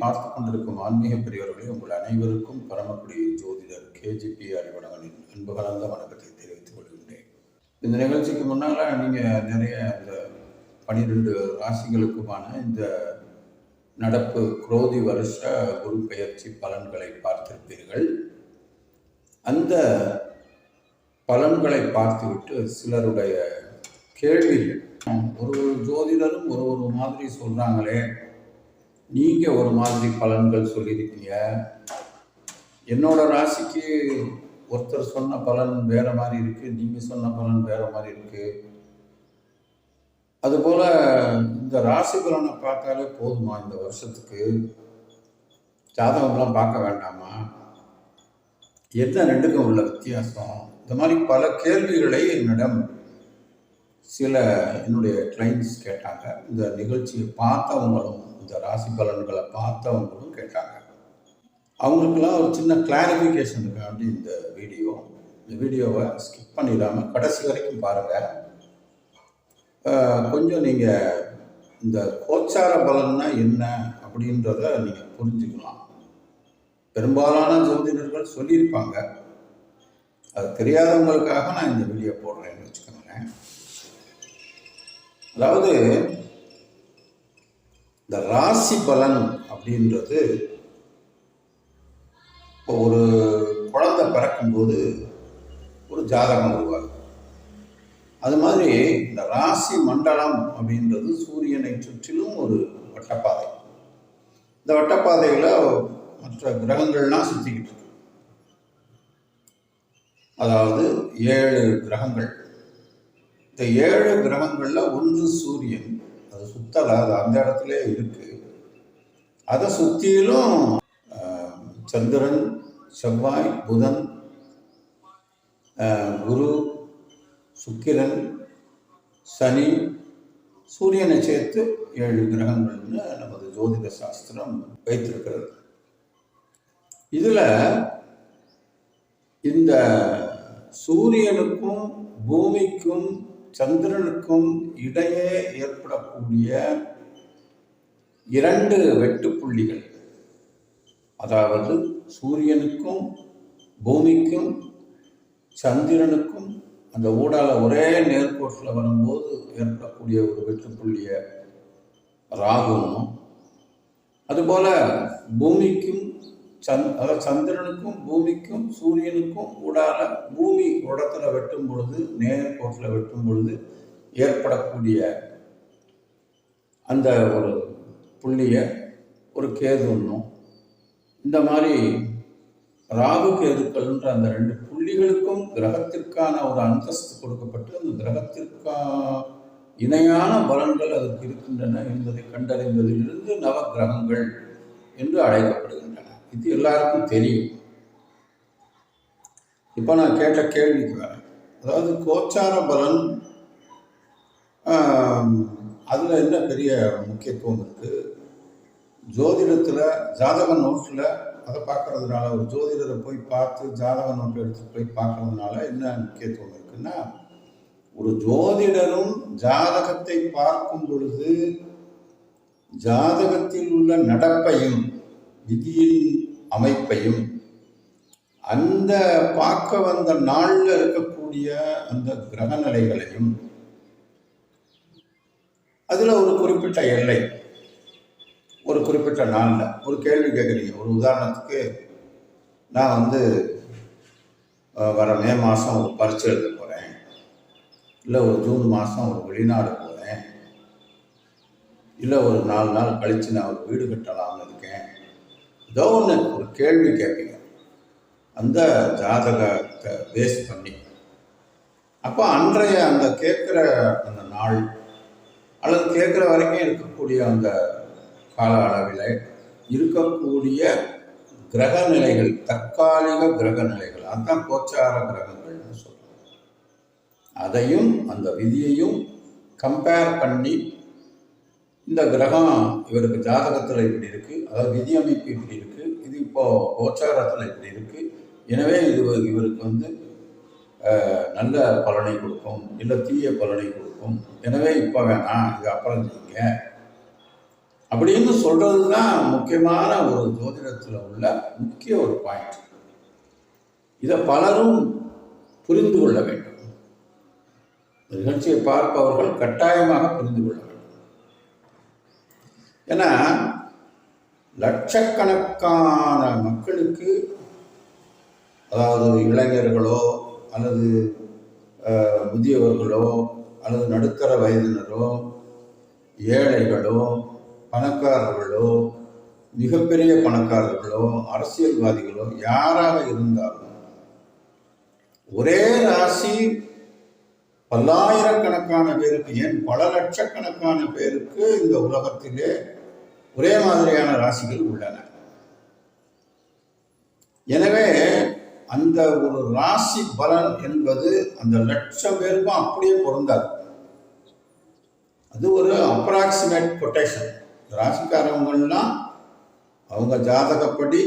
பார்த்து கொண்டிருக்கும் ஆன்மீக பெரியவர்களே, உங்கள் அனைவருக்கும் பரமக்குடி ஜோதிடர் கேஜிபி அறிவழகனின் அன்பு கலந்த வணக்கத்தை தெரிவித்துக் கொள்கின்றேன். இந்த நிகழ்ச்சிக்கு முன்னால் நீங்கள் நிறைய இந்த 12 ராசிகளுக்குமான இந்த நடப்பு குரோதி வருஷ குரு பெயர்ச்சி பலன்களை பார்த்திருப்பீர்கள். அந்த பலன்களை பார்த்துவிட்டு சிலருடைய கேள்விகள், ஒரு ஜோதிடரும் ஒரு மாதிரி சொல்கிறாங்களே, நீங்கள் ஒரு மாதிரி பலன்கள் சொல்லியிருக்கீங்க, என்னோட ராசிக்கு ஒருத்தர் சொன்ன பலன் வேறு மாதிரி இருக்குது, நீங்கள் சொன்ன பலன் வேறு மாதிரி இருக்குது, அதுபோல் இந்த ராசி பலனை பார்த்தாலே போதுமா, இந்த வருஷத்துக்கு ஜாதகம்லாம் பார்க்க வேண்டாமா, என்ன ரெண்டுக்கும் உள்ள வித்தியாசம், இந்த மாதிரி பல கேள்விகளை என்னிடம் சில என்னுடைய கிளைண்ட்ஸ் கேட்டாங்க. இந்த நிகழ்ச்சியை பார்த்தவங்களும் இந்த ராசி பலன்களை பார்த்தவங்களும் கேட்டாங்க. அவங்களுக்கெல்லாம் ஒரு சின்ன கிளாரிஃபிகேஷனுக்காண்டி இந்த வீடியோவை ஸ்கிப் பண்ணிடாமல் கடைசி வரைக்கும் பாருங்கள். கொஞ்சம் நீங்கள் இந்த கோச்சார பலன்னா என்ன அப்படின்றத நீங்கள் புரிஞ்சுக்கலாம். பெரும்பாலான ஜோதிடர்கள் சொல்லியிருப்பாங்க, அது தெரியாதவங்களுக்காக நான் இந்த வீடியோ போடுறேன்னு வச்சுக்கோங்களேன். அதாவது இந்த ராசி பலன் அப்படின்றது, இப்போ ஒரு குழந்தை பிறக்கும்போது ஒரு ஜாதகம் உருவாகுது. அது மாதிரி இந்த ராசி மண்டலம் அப்படின்றது சூரியனை சுற்றிலும் ஒரு வட்டப்பாதை. இந்த வட்டப்பாதையில் மற்ற கிரகங்கள்லாம் சுற்றிக்கிட்டு இருக்கு. அதாவது 7 கிரகங்கள். இந்த 7 கிரகங்களில் ஒன்று சூரியன், அது சுத்தலை, அது அந்த இடத்துல இருக்கு. அதை சுற்றிலும் சந்திரன், செவ்வாய், புதன், குரு, சுக்கிரன், சனி, சூரியனை சேர்த்து 7 கிரகங்கள்னு நமது ஜோதிட சாஸ்திரம் வைத்திருக்கிறது. இதில் இந்த சூரியனுக்கும் பூமிக்கும் சந்திரனுக்கும் இடையே ஏற்படக்கூடிய 2 வெட்டுப்புள்ளிகள், அதாவது சூரியனுக்கும் பூமிக்கும் சந்திரனுக்கும் அந்த ஊடால ஒரே நேர்கோட்டில் வரும்போது ஏற்படக்கூடிய ஒரு வெட்டுப்புள்ளிய ராகுவும், அதுபோல் பூமிக்கும் அதாவது சந்திரனுக்கும் பூமிக்கும் சூரியனுக்கும் ஊடால பூமி இடத்துல வெட்டும் பொழுது, நேர்கோட்டில் வெட்டும் பொழுது ஏற்படக்கூடிய அந்த ஒரு புள்ளிய ஒரு கேதுன்னும், இந்த மாதிரி ராகு கேதுக்கள்ன்ற அந்த 2 புள்ளிகளுக்கும் கிரகத்திற்கான ஒரு அந்தஸ்து கொடுக்கப்பட்டு அந்த கிரகத்திற்கா இணையான பலன்கள் அதற்கு இருக்கின்றன என்பதை கண்டறிந்ததிலிருந்து நவ கிரகங்கள் என்று அழைக்கப்படுகின்றன. இது எல்லாருக்கும் தெரியும். இப்போ நான் கேட்ட கேள்விக்கு வரேன். அதாவது கோச்சார பலன், அதில் என்ன பெரிய முக்கியத்துவம் இருக்குது? ஜோதிடத்தில் ஜாதக நோட்டில் அதை பார்க்கறதுனால, ஒரு ஜோதிடரை போய் பார்த்து ஜாதக நோட்டை எடுத்துகிட்டு போய் பார்க்கறதுனால என்ன முக்கியத்துவம் இருக்குன்னா, ஒரு ஜோதிடரும் ஜாதகத்தை பார்க்கும் பொழுது ஜாதகத்தில் உள்ள நடப்பையும் விதியின் அமைப்பையும் அந்த பார்க்க வந்த நாளில் இருக்கக்கூடிய அந்த கிரக நிலைகளையும், அதில் ஒரு குறிப்பிட்ட எல்லை, ஒரு குறிப்பிட்ட நாளில் ஒரு கேள்வி கேட்குறீங்க. ஒரு உதாரணத்துக்கு, நான் வர மே மாதம் ஒரு பரீட்சை எழுத போகிறேன், இல்லை ஒரு ஜூன் மாதம் ஒரு வெளிநாடு போகிறேன், இல்லை ஒரு 4 நாள் கழித்து நான் ஒரு வீடு கட்டலாம்னு இருக்கேன், ஏதோ ஒன்று ஒரு கேள்வி கேட்பீங்க அந்த ஜாதகத்தை பேஸ் பண்ணி. அப்போ அன்றைய அந்த கேட்குற அந்த நாள் அல்லது கேட்குற வரைக்கும் இருக்கக்கூடிய அந்த கால அளவில் இருக்கக்கூடிய கிரக நிலைகள், தற்காலிக கிரக நிலைகள், அதுதான் கோச்சார கிரகங்கள்னு சொல்கிறோம். அதையும் அந்த விதியையும் கம்பேர் பண்ணி, இந்த கிரகம் இவருக்கு ஜாதகத்தில் இப்படி இருக்குது, அதாவது விதி அமைப்பு இப்படி இருக்குது, இது இப்போது கோச்சாரத்தில் இப்படி இருக்குது, எனவே இவருக்கு நல்ல பலனை கொடுக்கும், இல்லை தீய பலனை கொடுக்கும், எனவே இப்போ வேணாம், இது அப்புறம் செய்யுங்க அப்படின்னு சொல்றது தான் முக்கியமான ஒரு ஜோதிடத்தில் உள்ள முக்கிய ஒரு பாயிண்ட். இதை பலரும் புரிந்து கொள்ள வேண்டும். நிகழ்ச்சியை பார்ப்பவர்கள் கட்டாயமாக புரிந்து கொள்ள வேண்டும். ஏன்னா லட்சக்கணக்கான மக்களுக்கு, அதாவது இளைஞர்களோ அல்லது முதியவர்களோ அல்லது நடுத்தர வயதினரோ ஏழைகளோ பணக்காரர்களோ மிகப்பெரிய பணக்காரர்களோ அரசியல்வாதிகளோ யாராக இருந்தாலும் ஒரே ராசி பல்லாயிரக்கணக்கான பேருக்கு, ஏன் பல லட்சக்கணக்கான பேருக்கு இந்த உலகத்திலே ஒரே மாதிரியான ராசிகள் உள்ளன. எனவே அந்த ஒரு ராசி பலன் என்பது அந்த லட்சம் பேருக்கும் அப்படியே பொருந்தாது. அது ஒரு அப்ராக்சிமேட் கொட்டேஷன். ராசிக்காரவங்கள்லாம் அவங்க ஜாதகப்படி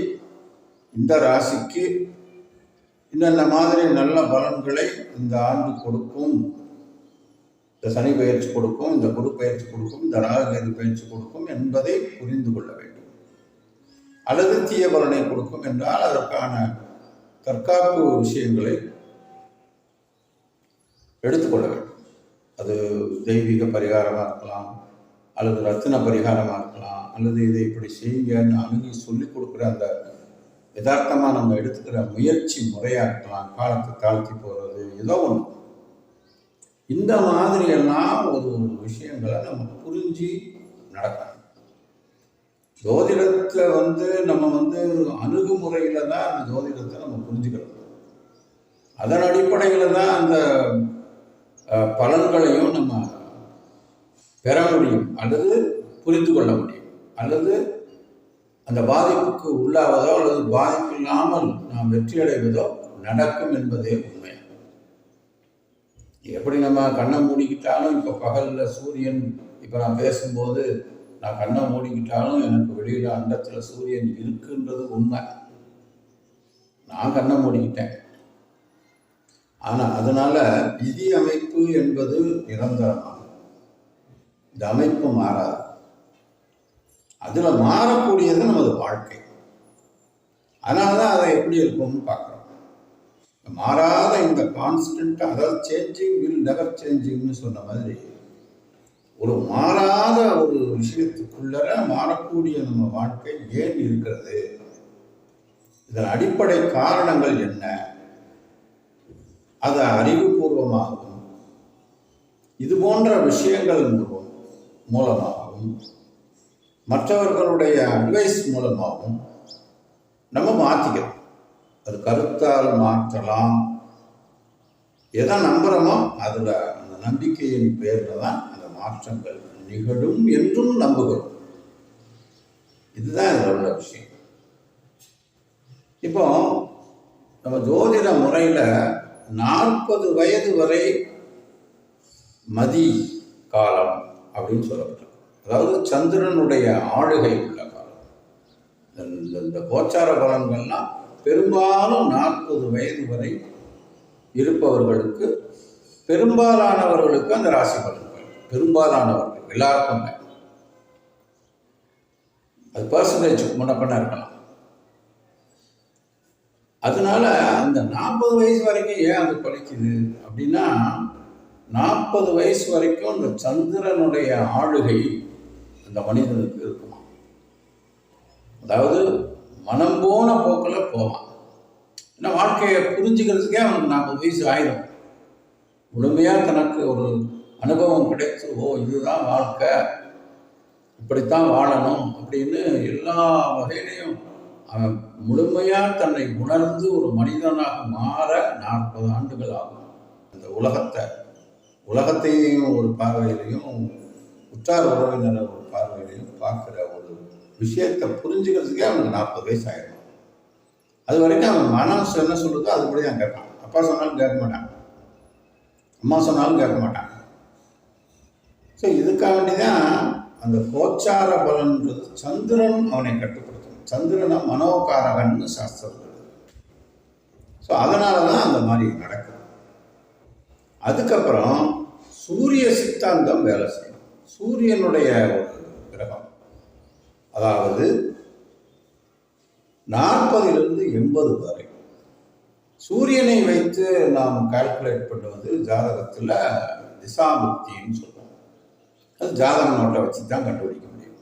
இந்த ராசிக்கு இன்னென்ன மாதிரி நல்ல பலன்களை இந்த ஆண்டு கொடுக்கும், இந்த சனி பயிற்சி கொடுக்கும், இந்த குரு பயிற்சி கொடுக்கும், இந்த ராகு பயிற்சி கொடுக்கும் என்பதை புரிந்து கொள்ள வேண்டும். அல்லது தீய பலனை கொடுக்கும் என்றால் அதற்கான தற்காப்பு விஷயங்களை எடுத்துக்கொள்ள வேண்டும். அது தெய்வீக பரிகாரமாக இருக்கலாம், அல்லது ரத்தின பரிகாரமாக இருக்கலாம், அல்லது இதை இப்படி செய்யுங்கன்னு அணுகி சொல்லிக் கொடுக்குற அந்த யதார்த்தமாக நம்ம எடுத்துக்கிற முயற்சி முறையாக இருக்கலாம், காலத்தை தாழ்த்தி போகிறது, ஏதோ ஒன்று. இந்த மாதிரியெல்லாம் ஒரு விஷயங்களை நம்ம புரிஞ்சு நடக்கணும். ஜோதிடத்தை நம்ம அணுகுமுறையில் தான் அந்த ஜோதிடத்தை நம்ம புரிஞ்சுக்கிறோம். அதன் அடிப்படையில் தான் அந்த பலன்களையும் நம்ம பெற முடியும், அல்லது புரிந்து கொள்ள முடியும், அல்லது அந்த பாதிப்புக்கு உள்ளாவதோ அல்லது பாதிப்பு இல்லாமல் நாம் வெற்றி அடைவதோ நடக்கும் என்பதே உண்மை. எப்படி நம்ம கண்ணை மூடிக்கிட்டாலும், இப்போ பகலில் சூரியன், இப்போ நான் பேசும்போது நான் கண்ணை மூடிக்கிட்டாலும் எனக்கு வெளியில் அண்டத்தில் சூரியன் இருக்குன்றது உண்மை. நான் கண்ணை மூடிக்கிட்டேன். ஆனால் அதனால விதி அமைப்பு என்பது நிரந்தரமாகும். இந்த அமைப்பு மாறாது. அதில் மாறக்கூடியது நமது வாழ்க்கை. அதனால தான் அதை எப்படி இருக்கும்னு பார்க்குறோம். மாறாத இந்த கான்ஸ்டன்ட், அதாவது சேஞ்சிங் வில் நெவர் சேஞ்சிங்னு சொன்ன மாதிரி, ஒரு மாறாத ஒரு விஷயத்துக்குள்ளர மாறக்கூடிய நம்ம வாழ்க்கை ஏன் இருக்கிறது, இதன் அடிப்படை காரணங்கள் என்ன, அது அறிவுபூர்வமாகவும் இது போன்ற விஷயங்கள் மூலமாகவும் மற்றவர்களுடைய அட்வைஸ் மூலமாகவும் நம்ம மாற்றிக்கிறோம். அது கருத்தால் மாற்றலாம். எதை நம்புகிறோமோ அதில் அந்த நம்பிக்கையின் பேரில் தான் அந்த மாற்றங்கள் நிகழும் என்றும் நம்புகிறோம். இதுதான் இதில் உள்ள விஷயம். இப்போ நம்ம ஜோதிட முறையில் 40 வயது வரை மதி காலம் அப்படின்னு சொல்லப்பட்டிருக்கு. அதாவது சந்திரனுடைய ஆளுகை உள்ள காலம். இந்த கோச்சார பலன்கள்லாம் பெரும்பாலும் 40 வயது வரை இருப்பவர்களுக்கு, பெரும்பாலானவர்களுக்கு அந்த ராசி பலன்கள், பெரும்பாலானவர்கள் எல்லாருக்கும் அது பர்சன்டேஜ் முன்னப்பண்ண இருக்கலாம். அதனால அந்த 40 வயசு வரைக்கும் ஏன் அது படிக்குது அப்படின்னா, 40 வயசு வரைக்கும் இந்த சந்திரனுடைய ஆளுகை அந்த மனிதனுக்கு இருக்குமா. அதாவது மனம் போன போக்கில் போவான். ஏன்னா வாழ்க்கையை புரிஞ்சுக்கிறதுக்கே அவனுக்கு 40 வயசு ஆயிடும். முழுமையாக தனக்கு ஒரு அனுபவம் கிடைத்து, ஓ இதுதான் வாழ்க்கை, இப்படித்தான் வாழணும் அப்படின்னு எல்லா வகையிலையும் அவன் முழுமையாக தன்னை உணர்ந்து ஒரு மனிதனாக மாற 40 ஆண்டுகள் ஆகும். அந்த உலகத்தையும் ஒரு பார்வையிலையும், உற்றார் உறவினர் ஒரு பார்வையிலையும் பார்க்குற ஒரு விஷயத்தை புரிஞ்சுக்கிறதுக்கே அவனுக்கு 40 வயசு ஆகிடும். அது வரைக்கும் அவன் மனசு என்ன சொல்லுதோ அதுபடி தான் கேட்பான். அப்பா சொன்னாலும் கேட்க மாட்டான், அம்மா சொன்னாலும் கேட்க மாட்டான். ஸோ இதுக்காக வேண்டிதான் அந்த கோச்சார பலன்றது சந்திரன் அவனை கட்டுப்படுத்தும். சந்திரனை மனோகாரகன்னு சாஸ்திரம். ஸோ அதனால தான் அந்த மாதிரி நடக்குது. அதுக்கப்புறம் சூரிய சித்தாந்தம் வேலை செய்யும். சூரியனுடைய ஒரு கிரகம், அதாவது 40லிருந்து 80 வரை சூரியனை வைத்து நாம் கால்குலேட் பண்ணுவது ஜாதகத்தில் திசாபுக்தின்னு சொல்லுவோம். அது ஜாதக நோட்டை வச்சு தான் கண்டுபிடிக்க முடியும்.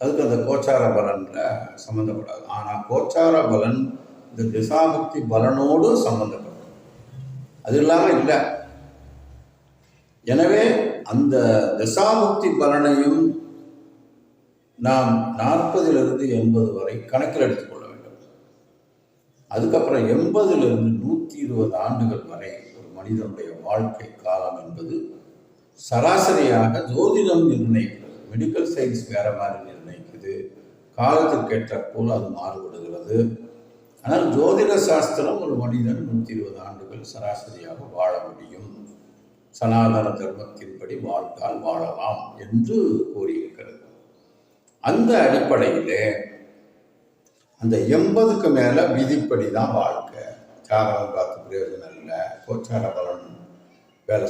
அதுக்கு அந்த கோச்சார பலன்ல சம்மந்தப்படாது. ஆனால் கோச்சார பலன் இந்த திசாபுக்தி பலனோடு சம்பந்தப்படும். அது இல்லாமல் இல்லை. எனவே அந்த திசாபுக்தி பலனையும் நாம் 40லிருந்து 80 வரை கணக்கில் எடுத்துக்கொள்ள வேண்டும். அதுக்கப்புறம் 80லிருந்து 120 ஆண்டுகள் வரை ஒரு மனிதனுடைய வாழ்க்கை காலம் என்பது சராசரியாக ஜோதிடம் நிர்ணயிக்கிறது. மெடிக்கல் சயின்ஸ் வேற மாதிரி நிர்ணயிக்குது. காலத்திற்கேற்ற போல் அது மாறுபடுகிறது. ஆனால் ஜோதிட சாஸ்திரம் ஒரு மனிதன் 120 ஆண்டுகள் சராசரியாக வாழ முடியும், சனாதன தர்மத்தின்படி வாழ்ந்தால் வாழலாம் என்று கூறியிருக்கிறது. அந்த அடிப்படையிலே அந்த 80க்கு மேலே விதிப்படி தான் வாழ்க்கை. ஜாதகம் பார்த்து பிரயோஜனம் இல்லை, கோச்சார பலன் வேலை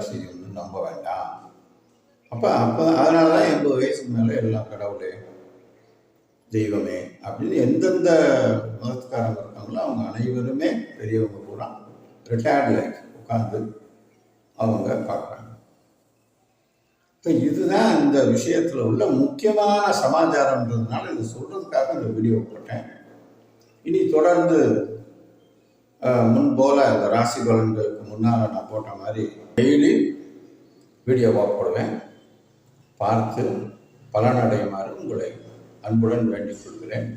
செய்யும்னு நம்ப வேண்டாம். அப்போ அதனால தான் 80 வயசுக்கு மேலே எல்லாம் கடவுளே தெய்வமே அப்படின்னு எந்தெந்த மதத்துக்காரங்க இருக்காங்களோ அவங்க அனைவருமே பெரியவங்க பூரா ரிட்டையர்ட் லைஃப் உட்காந்து அவங்க பார்க்குறாங்க. இப்போ இதுதான் இந்த விஷயத்தில் உள்ள முக்கியமான சமாச்சாரம்ன்றதுனால இது சொல்கிறதுக்காக இந்த வீடியோ போட்டேன். இனி தொடர்ந்து முன்போல இந்த ராசி பலன்களுக்கு முன்னால் நான் போட்ட மாதிரி டெய்லி வீடியோவாக போடுவேன். பார்த்து பலனடையுமாறு உங்களை அன்புடன் வேண்டிக் கொள்கிறேன்.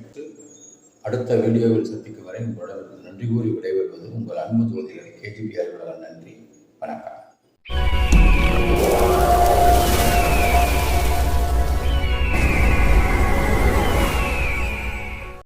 அடுத்த வீடியோவில் சந்திக்கும் வரை உங்களிடம் நன்றி கூறி விடைபெறுவது உங்கள் அன்பு ஜோதிடர் KGP. நன்றி, வணக்கம்.